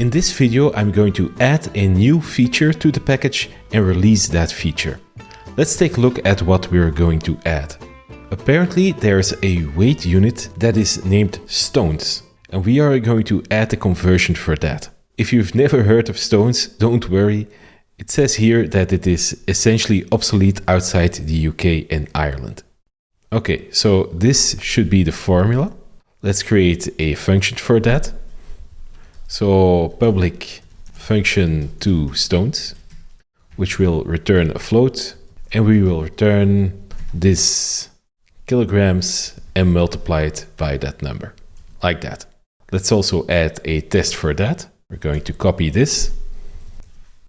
In this video, I'm going to add a new feature to the package and release that feature. Let's take a look at what we're going to add. Apparently, there's a weight unit that is named stones, and we are going to add a conversion for that. If you've never heard of stones, don't worry. It says here that it is essentially obsolete outside the UK and Ireland. Okay, so this should be the formula. Let's create a function for that. So public function to stones, which will return a float, and we will return this kilograms and multiply it by that number, like that. Let's also add a test for that. We're going to copy this.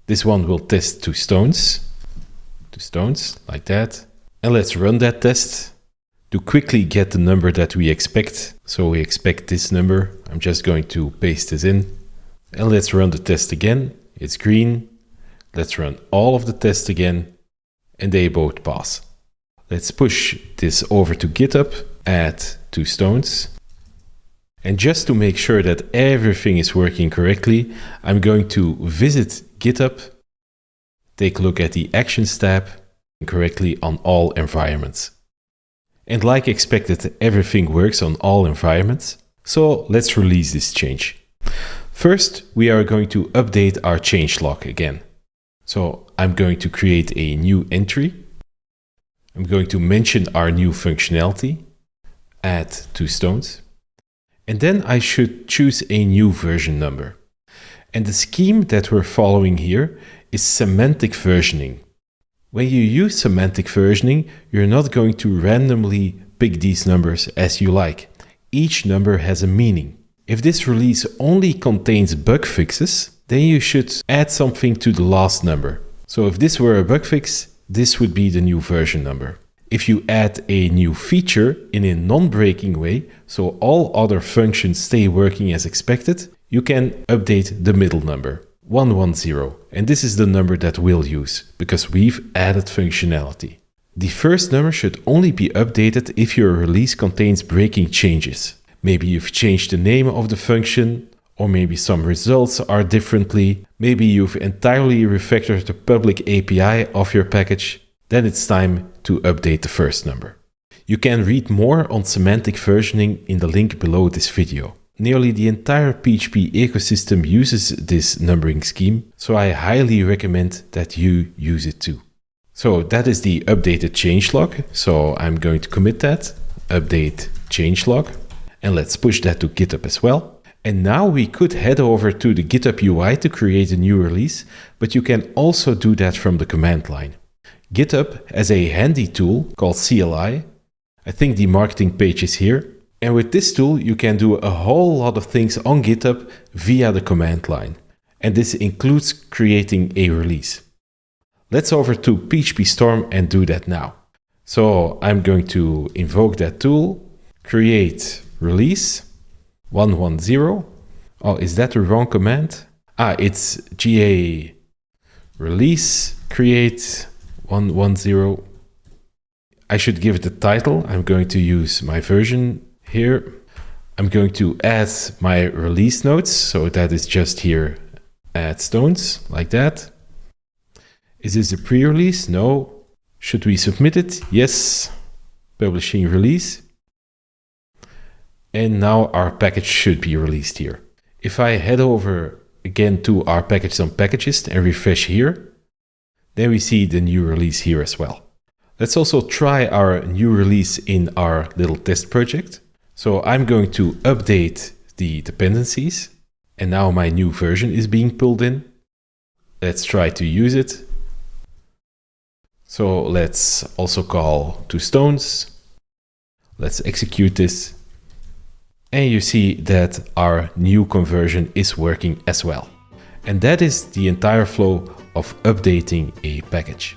This one will test to stones, like that. And let's run that test to quickly get the number that we expect. So we expect this number. I'm just going to paste this in. And let's run the test again. It's green. Let's run all of the tests again. And they both pass. Let's push this over to GitHub, add 2 stones. And just to make sure that everything is working correctly, I'm going to visit GitHub, take a look at the Actions tab, and correctly on all environments. And like expected, everything works on all environments. So let's release this change. First, we are going to update our changelog again. So I'm going to create a new entry. I'm going to mention our new functionality, add 2 stones. And then I should choose a new version number. And the scheme that we're following here is semantic versioning. When you use semantic versioning, you're not going to randomly pick these numbers as you like. Each number has a meaning. If this release only contains bug fixes, then you should add something to the last number. So if this were a bug fix, this would be the new version number. If you add a new feature in a non-breaking way, so all other functions stay working as expected, you can update the middle number, 110. And this is the number that we'll use, because we've added functionality. The first number should only be updated if your release contains breaking changes. Maybe you've changed the name of the function, or maybe some results are differently. Maybe you've entirely refactored the public API of your package. Then it's time to update the first number. You can read more on semantic versioning in the link below this video. Nearly the entire PHP ecosystem uses this numbering scheme, so I highly recommend that you use it too. So that is the updated changelog. So I'm going to commit that, update changelog, and let's push that to GitHub as well. And now we could head over to the GitHub UI to create a new release, but you can also do that from the command line. GitHub has a handy tool called CLI. I think the marketing page is here. And with this tool, you can do a whole lot of things on GitHub via the command line. And this includes creating a release. Let's over to PHP Storm and do that now. So I'm going to invoke that tool, create release 110. Oh, is that the wrong command? It's GA release create 110. I should give it a title. I'm going to use my version here. I'm going to add my release notes. So that is just here, add stones, like that. Is this a pre-release? No. Should we submit it? Yes. Publishing release. And now our package should be released here. If I head over again to our package on packages and refresh here, then we see the new release here as well. Let's also try our new release in our little test project. So I'm going to update the dependencies, and now my new version is being pulled in. Let's try to use it. So let's also call 2 stones. Let's execute this. And you see that our new conversion is working as well. And that is the entire flow of updating a package.